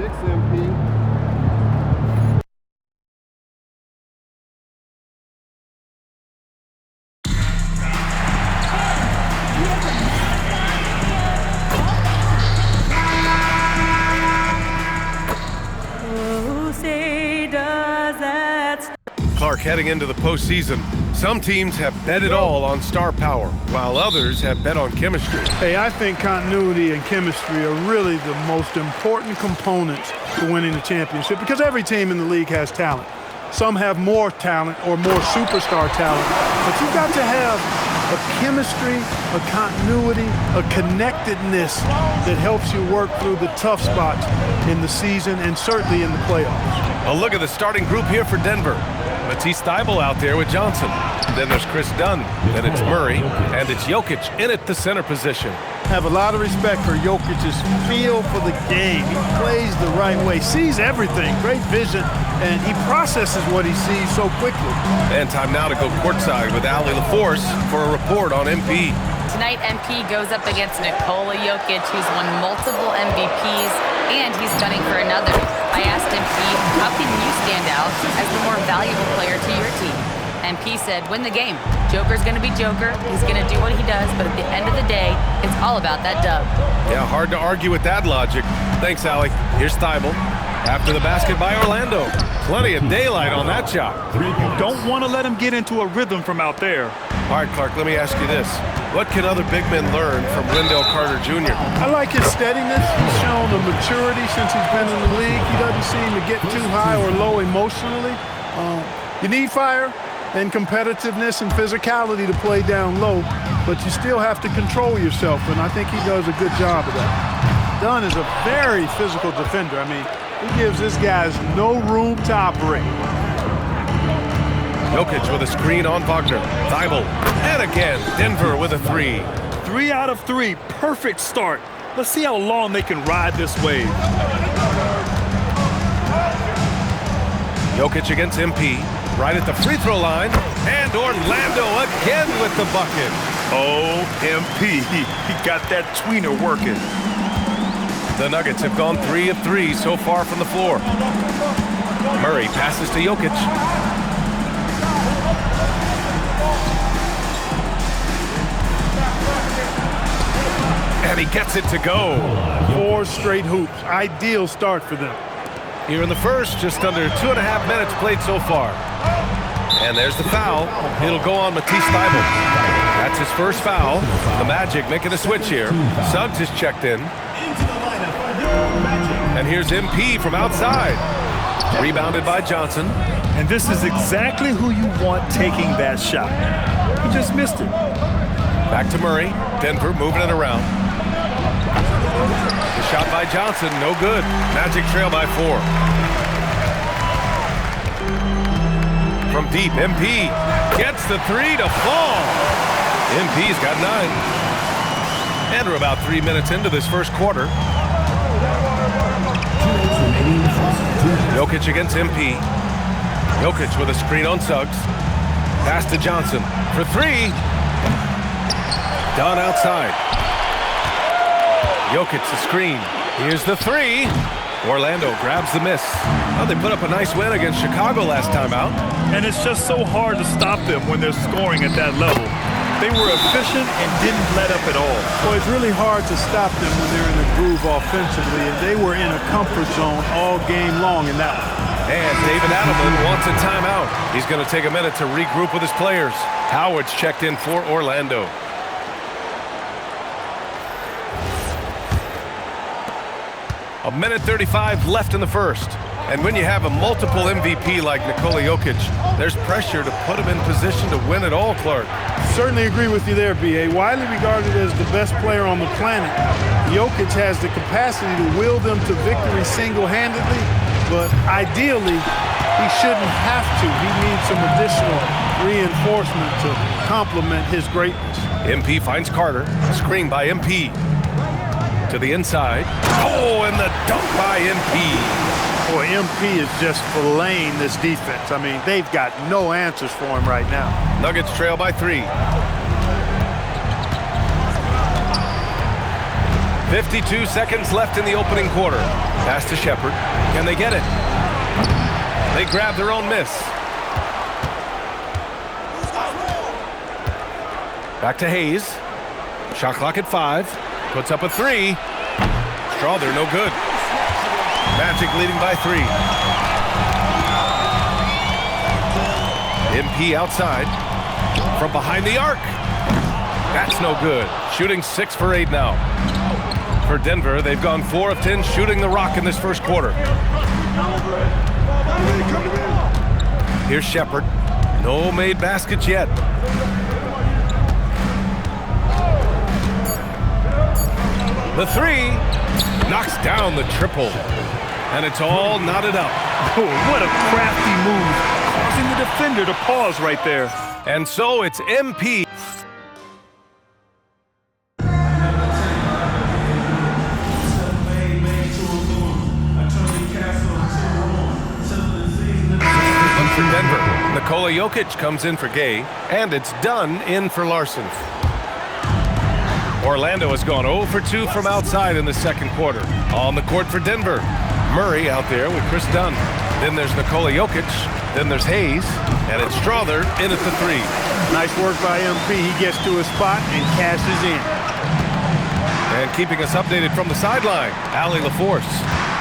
6, MP. Clark, heading into the postseason, some teams have bet it all on star power, while others have bet on chemistry. Hey, I think continuity and chemistry are really the most important components to winning the championship because every team in the league has talent. Some have more talent or more superstar talent, but you've got to have a chemistry, a continuity, a connectedness that helps you work through the tough spots in the season and certainly in the playoffs. A look at the starting group here for Denver. Matisse Thybulle out there with Johnson. Then there's Chris Dunn. Then it's Murray. And it's Jokic in at the center position. Have a lot of respect for Jokic's feel for the game. He plays the right way, sees everything, great vision, and he processes what he sees so quickly. And time now to go courtside with Allie LaForce for a report on MP. Tonight, MP goes up against Nikola Jokic, who's won multiple MVPs, and he's gunning for another. I asked MP, how can you stand out as the more valuable player to your team? MP said, win the game. Joker's going to be Joker. He's going to do what he does, but at the end of the day, it's all about that dub. Yeah, hard to argue with that logic. Thanks, Allie. Here's Thybulle. After the basket by Orlando. Plenty of daylight on that shot. You don't want to let him get into a rhythm from out there. All right, Clark, let me ask you this. What can other big men learn from Wendell Carter Jr.? I like his steadiness. He's shown a maturity since he's been in the league. He doesn't seem to get too high or low emotionally. You need fire and competitiveness and physicality to play down low, but you still have to control yourself, and I think he does a good job of that. Dunn is a very physical defender. I mean, he gives his guys no room to operate. Jokic with a screen on Wagner. Thybulle. And again, Denver with a 3. 3 out of 3. Perfect start. Let's see how long they can ride this wave. Jokic against MP. Right at the free throw line. And Orlando again with the bucket. Oh, MP. He got that tweener working. The Nuggets have gone 3 of 3 so far from the floor. Murray passes to Jokic. And he gets it to go. 4 straight hoops. Ideal start for them. Here in the first, just under 2.5 minutes played so far. And there's the foul. It'll go on Matisse Thybulle. That's his first foul. The Magic making a switch here. Suggs is checked in. And here's MP from outside. Rebounded by Johnson. And this is exactly who you want taking that shot. He just missed it. Back to Murray. Denver moving it around. The shot by Johnson, no good. Magic trail by 4. From deep, MP gets the 3 to fall. MP's got 9. And we're about 3 minutes into this first quarter. Jokic against MP. Jokic with a screen on Suggs. Pass to Johnson for 3. Dunn outside. Jokic the screen. Here's the 3. Orlando grabs the miss. Well, they put up a nice win against Chicago last time out. And it's just so hard to stop them when they're scoring at that level. They were efficient and didn't let up at all. Well, it's really hard to stop them when they're in a groove offensively, and they were in a comfort zone all game long in that one. And David Adelman wants a timeout. He's going to take a minute to regroup with his players. Howard's checked in for Orlando. A minute 35 left in the first. And when you have a multiple MVP like Nikola Jokic, there's pressure to put him in position to win it all, Clark. Certainly agree with you there, B.A. Widely regarded as the best player on the planet, Jokic has the capacity to will them to victory single-handedly, but ideally, he shouldn't have to. He needs some additional reinforcement to complement his greatness. MP finds Carter. Screen by MP. To the inside. Oh, and the dunk by MP. Boy, MP is just filleting this defense. I mean, they've got no answers for him right now. Nuggets trail by 3. 52 seconds left in the opening quarter. Pass to Shepherd. Can they get it? They grab their own miss. Back to Hayes. Shot clock at 5. Puts up a 3. Strawther, no good. Magic leading by 3. MP outside. From behind the arc. That's no good. Shooting 6 for 8 now. For Denver, they've gone 4 of 10 shooting the rock in this first quarter. Here's Shepherd. No made baskets yet. The 3 knocks down the triple. And it's all knotted up. Oh, what a crafty move, causing the defender to pause right there. And so it's MP. For Denver, Nikola Jokic comes in for Gay, and it's Dunn in for Larson. Orlando has gone 0 for 2 from outside in the second quarter. On the court for Denver, Murray out there with Chris Dunn. Then there's Nikola Jokic. Then there's Hayes, and it's Strawther in at the 3. Nice work by MP. He gets to his spot and cashes in. And keeping us updated from the sideline, Allie LaForce.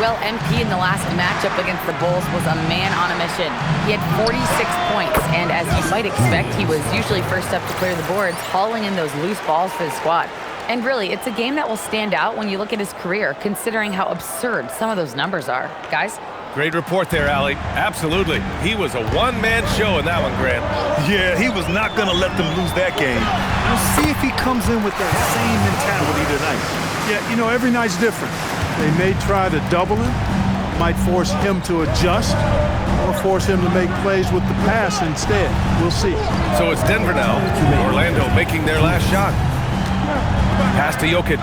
Well, MP in the last matchup against the Bulls was a man on a mission. He had 46 points, and as you might expect, he was usually first up to clear the boards, hauling in those loose balls for the squad. And really, it's a game that will stand out when you look at his career, considering how absurd some of those numbers are. Guys? Great report there, Allie. Absolutely. He was a one-man show in that one, Grant. Yeah, he was not going to let them lose that game. We'll see if he comes in with that same mentality tonight. Yeah, you know, every night's different. They may try to double him, might force him to adjust, or force him to make plays with the pass instead. We'll see. So it's Denver now. Orlando making their last shot. Pass to Jokic.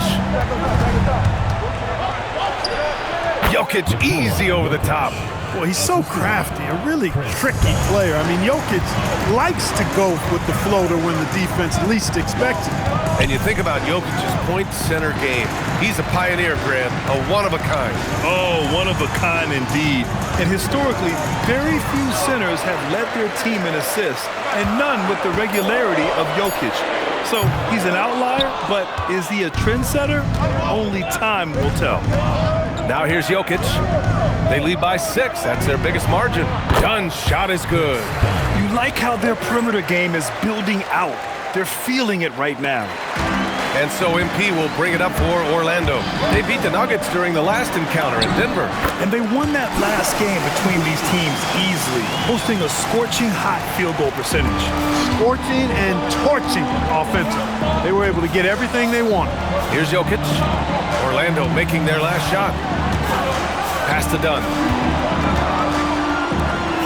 Jokic easy over the top. Well, he's so crafty, a really tricky player. I mean, Jokic likes to go with the floater when the defense least expects it. And you think about Jokic's point center game. He's a pioneer, Grant, a one-of-a-kind. Oh, one of a kind indeed. And historically, very few centers have led their team in assists, and none with the regularity of Jokic. So he's an outlier, but is he a trendsetter? Only time will tell. Now here's Jokic. They lead by 6. That's their biggest margin. Dunn's shot is good. You like how their perimeter game is building out. They're feeling it right now. And so MP will bring it up for Orlando. They beat the Nuggets during the last encounter in Denver. And they won that last game between these teams easily, posting a scorching hot field goal percentage. Scorching and torching offensive. They were able to get everything they wanted. Here's Jokic. Orlando making their last shot. Pass to Dunn.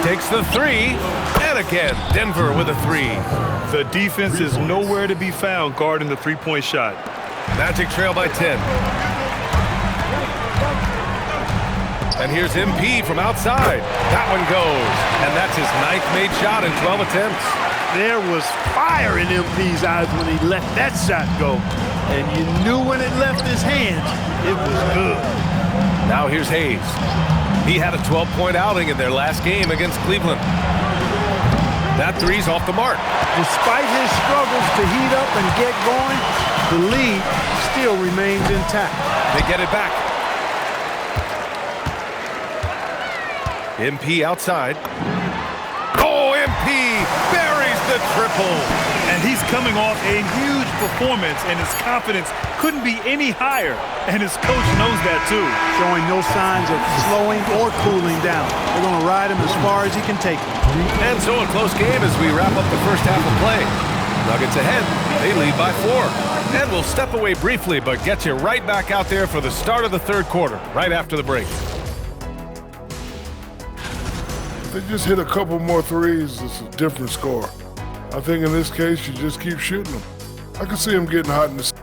Takes the 3. And again, Denver with a 3. The defense is nowhere to be found guarding the three-point shot. Magic trail by 10. And here's MP from outside. That one goes. And that's his 9th made shot in 12 attempts. There was fire in MP's eyes when he let that shot go. And you knew when it left his hands, it was good. Now here's Hayes. He had a 12-point outing in their last game against Cleveland. That 3's off the mark. Despite his struggles to heat up and get going, the lead still remains intact. They get it back. MP outside. Oh, MP buries the triple. And he's coming off a huge performance, and his confidence couldn't be any higher. And his coach knows that, too. Showing no signs of slowing or cooling down. They're going to ride him as far as he can take him. And so a close game as we wrap up the first half of play. Nuggets ahead. They lead by 4. And we'll step away briefly, but get you right back out there for the start of the third quarter, right after the break. If they just hit a couple more threes, it's a different score. I think in this case, you just keep shooting them. I can see them getting hot in the...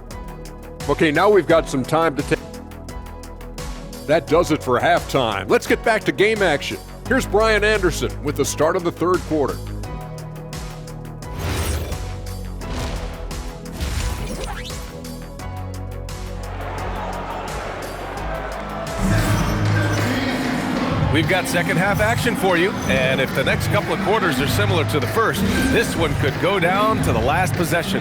Okay, now we've got some time to take. That does it for halftime. Let's get back to game action. Here's Brian Anderson with the start of the third quarter. We've got second half action for you, and if the next couple of quarters are similar to the first, this one could go down to the last possession.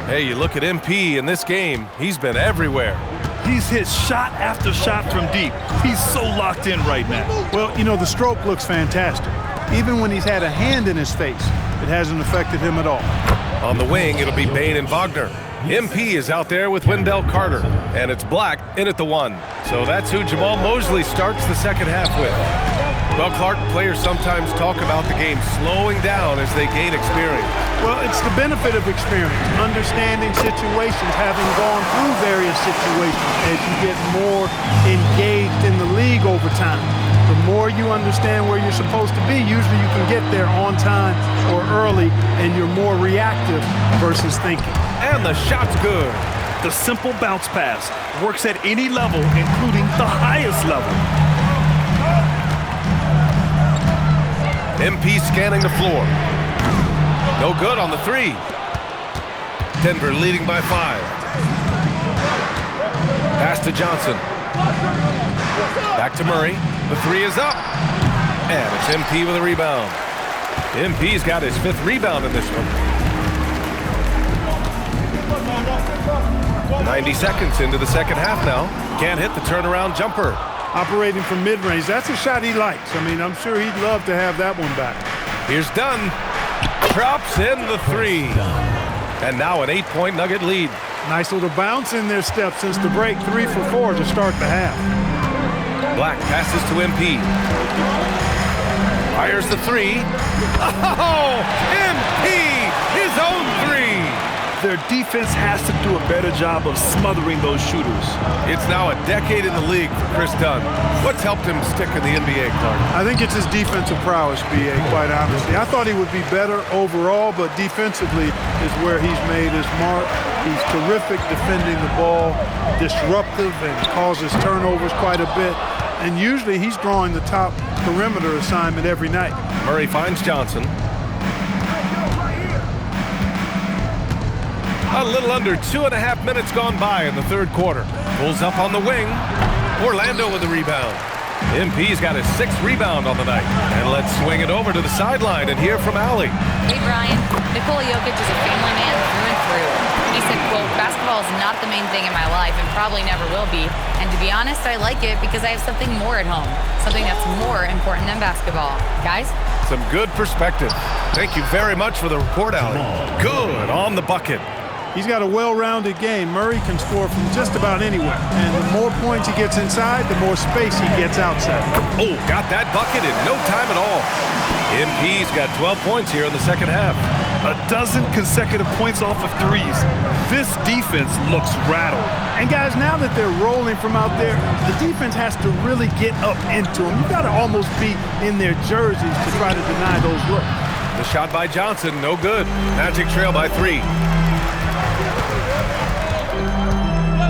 Hey, you look at MP in this game, he's been everywhere. He's hit shot after shot from deep. He's so locked in right now. Well, you know, the stroke looks fantastic. Even when he's had a hand in his face, it hasn't affected him at all. On the wing, it'll be Bane and Wagner. MP is out there with Wendell Carter, and it's Black in at the 1. So that's who Jamal Mosley starts the second half with. Well, Clark, players sometimes talk about the game slowing down as they gain experience. Well, it's the benefit of experience, understanding situations, having gone through various situations as you get more engaged in the league over time. The more you understand where you're supposed to be, usually you can get there on time or early, and you're more reactive versus thinking. And the shot's good. The simple bounce pass works at any level, including the highest level. MP scanning the floor. No good on the 3. Denver leading by 5. Pass to Johnson. Back to Murray. The 3 is up. And it's MP with a rebound. MP's got his 5th rebound in this one. 90 seconds into the second half now. Can't hit the turnaround jumper. Operating from mid-range, that's a shot he likes. I mean, I'm sure he'd love to have that one back. Here's Dunn. Drops in the 3. And now an 8-point Nugget lead. Nice little bounce in their step since the break. 3 for 4 to start the half. Black passes to MP. Fires the 3. Oh! MP! His own 3! Their defense has to do a better job of smothering those shooters. It's now a decade in the league for Chris Dunn. What's helped him stick in the NBA, Clark? I think it's his defensive prowess, B.A., quite honestly. I thought he would be better overall, but defensively is where he's made his mark. He's terrific defending the ball, disruptive, and causes turnovers quite a bit. And usually he's drawing the top perimeter assignment every night. Murray finds Johnson. A little under 2.5 minutes gone by in the third quarter. Pulls up on the wing. Orlando with the rebound. MP's got his 6th rebound on the night. And let's swing it over to the sideline and hear from Allie. Hey, Brian. Nikola Jokic is a family man through and through. He said, quote, basketball is not the main thing in my life and probably never will be. And to be honest, I like it because I have something more at home. Something that's more important than basketball. Guys? Some good perspective. Thank you very much for the report, Allie. Good on the bucket. He's got a well-rounded game. Murray can score from just about anywhere. And the more points he gets inside, the more space he gets outside. Oh, got that bucket in no time at all. MP's got 12 points here in the second half. 12 consecutive points off of 3s. This defense looks rattled. And guys, now that they're rolling from out there, the defense has to really get up into them. You've got to almost be in their jerseys to try to deny those looks. The shot by Johnson, no good. Magic trail by 3.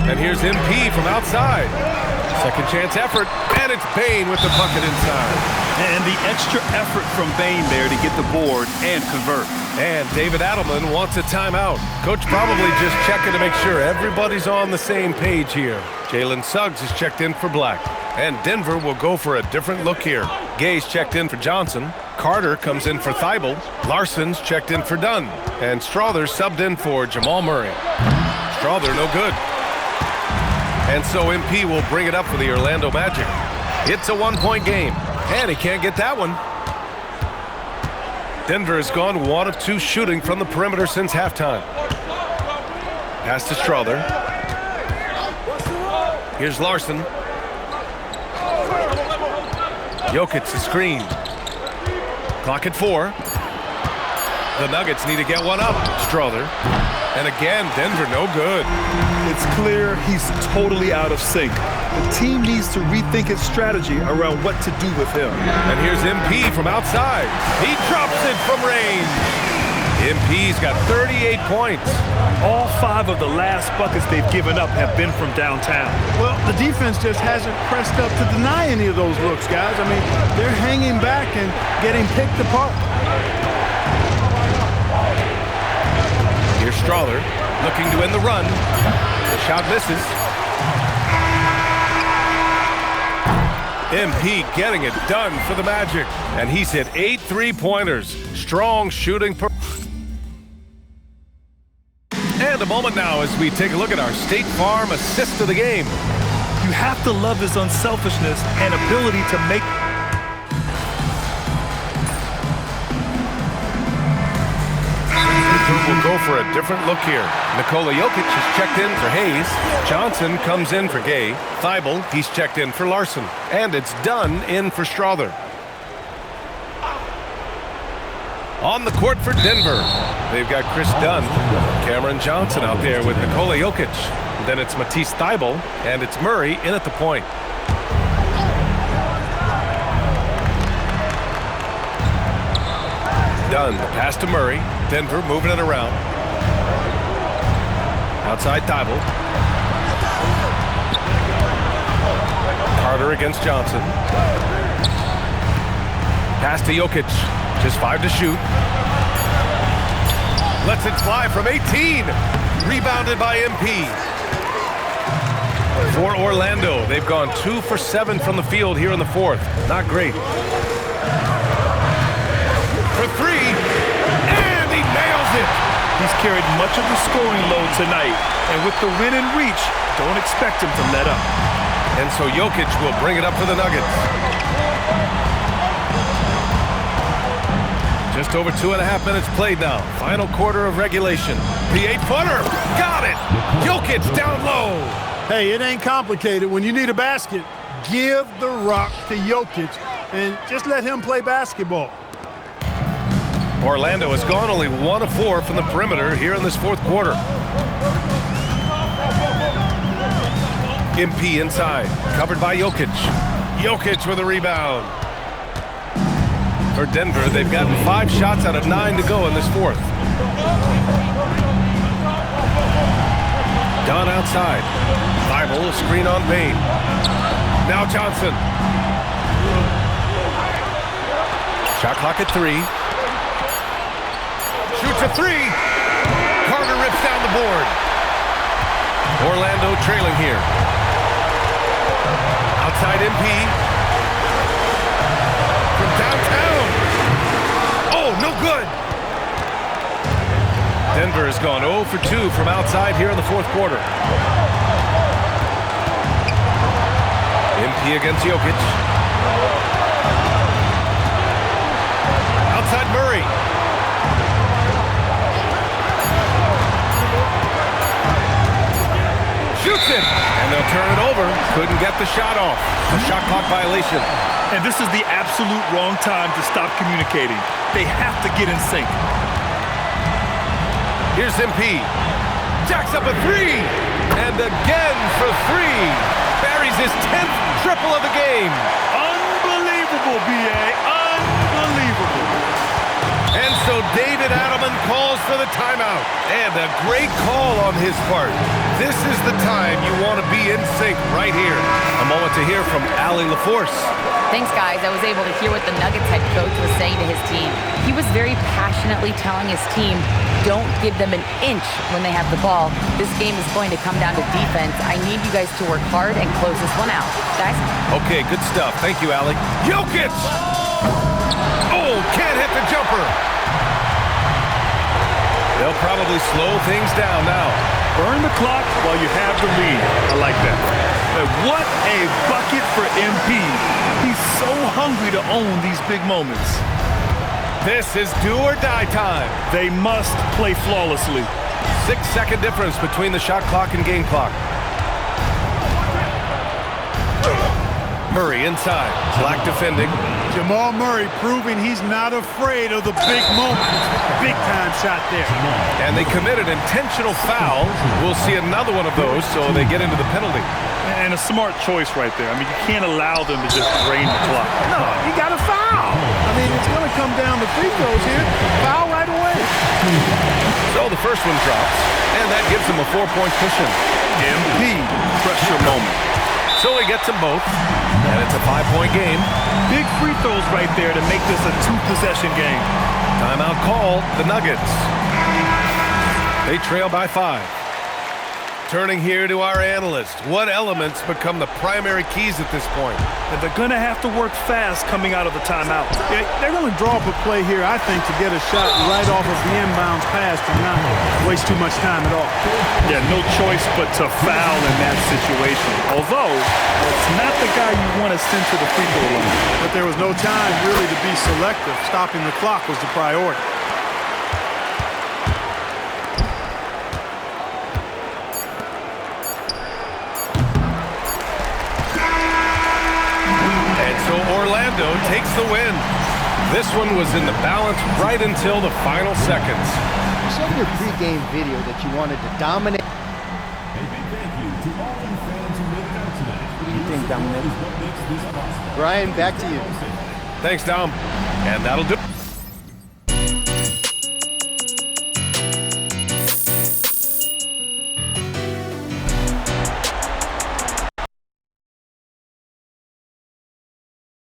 And here's MP from outside. Second chance effort, and it's Bane with the bucket inside. And the extra effort from Bane there to get the board and convert. And David Adelman wants a timeout. Coach probably just checking to make sure everybody's on the same page here. Jalen Suggs is checked in for Black. And Denver will go for a different look here. Gay's checked in for Johnson. Carter comes in for Thibault. Larson's checked in for Dunn. And Strother subbed in for Jamal Murray. Strother no good. And so MP will bring it up for the Orlando Magic. It's a 1-point game, and he can't get that one. Denver has gone 1 of 2 shooting from the perimeter since halftime. Pass to Strother. Here's Larson. Jokic the screen. Clock at 4. The Nuggets need to get one up. Strother. And again, Denver no good. It's clear he's totally out of sync. The team needs to rethink its strategy around what to do with him. And here's MP from outside. He drops it from range. MP's got 38 points. All 5 of the last buckets they've given up have been from downtown. Well, the defense just hasn't pressed up to deny any of those looks, guys. I mean, they're hanging back and getting picked apart. Here's Strother looking to end the run. The shot misses. MP getting it done for the Magic. And he's hit 8 3-pointers. Strong shooting. And a moment now as we take a look at our State Farm assist of the game. You have to love his unselfishness and ability to make... We'll go for a different look here. Nikola Jokic is checked in for Hayes. Johnson comes in for Gay. Thibault, he's checked in for Larson. And it's Dunn in for Strother. On the court for Denver, they've got Chris Dunn, Cameron Johnson out there with Nikola Jokic. Then it's Matisse Thybulle, and it's Murray in at the point. Dunn, the pass to Murray. Denver moving it around. Outside Thybulle. Carter against Johnson. Pass to Jokic. Just 5 to shoot. Lets it fly from 18. Rebounded by MP. For Orlando, they've gone 2 for 7 from the field here in the fourth. Not great. For 3, and he nails it. He's carried much of the scoring load tonight, and with the win in reach, don't expect him to let up. And so Jokic will bring it up for the Nuggets. Just over 2.5 minutes played now. Final quarter of regulation. The 8-footer, got it. Jokic down low. Hey, it ain't complicated. When you need a basket, give the rock to Jokic and just let him play basketball. Orlando has gone only 1 of 4 from the perimeter here in this fourth quarter. MP inside, covered by Jokic. Jokic with a rebound. For Denver, they've gotten 5 shots out of 9 to go in this fourth. Dunn outside. Thybulle, screen on Payne. Now Johnson. Shot clock at 3. Shoots a 3. Carter rips down the board. Orlando trailing here. Outside MP. From downtown. Oh, no good. Denver has gone 0 for 2 from outside here in the fourth quarter. MP against Jokic. Outside Murray. Shoots it, and they'll turn it over. Couldn't get the shot off. A shot clock violation. And this is the absolute wrong time to stop communicating. They have to get in sync. Here's MP. Jacks up a 3. And again for 3. Buries his 10th triple of the game. Unbelievable, B.A. Unbelievable. And so David Adelman calls for the timeout. And a great call on his part. This is the time you want to be in sync right here. A moment to hear from Allie LaForce. Thanks, guys. I was able to hear what the Nuggets head coach was saying to his team. He was very passionately telling his team, don't give them an inch when they have the ball. This game is going to come down to defense. I need you guys to work hard and close this one out. Guys? Okay, good stuff. Thank you, Allie. Jokic! Oh, can't hit the jumper. They'll probably slow things down now. Burn the clock while you have the lead. I like that. But what a bucket for MP. He's so hungry to own these big moments. This is do or die time. They must play flawlessly. 6-second difference between the shot clock and game clock. Murray inside. Black defending. Jamal Murray proving he's not afraid of the big moment. Big time shot there. And they committed intentional foul. We'll see another one of those, so they get into the penalty. And a smart choice right there. I mean, you can't allow them to just drain the clock. No, you got to foul. I mean, it's going to come down to free throws here. Foul right away. So the first one drops, and that gives them a 4-point cushion. MP, pressure moment. So he gets them both, and it's a 5-point game. Big free throws right there to make this a 2-possession game. Timeout called, the Nuggets. They trail by 5. Turning here to our analyst. What elements become the primary keys at this point? And they're going to have to work fast coming out of the timeout. They're going to draw up a play here, I think, to get a shot right off of the inbounds pass and not waste too much time at all. Yeah, no choice but to foul in that situation. Although, it's not the guy you want to send to the free throw line. But there was no time really to be selective. Stopping the clock was the priority. Orlando takes the win. This one was in the balance right until the final seconds. You said in your pregame video that you wanted to dominate. A big thank you to all you fans who made it out tonight. What do you think, Dominic? What makes this possible. Brian, back to you. Thanks, Dom. And that'll do it.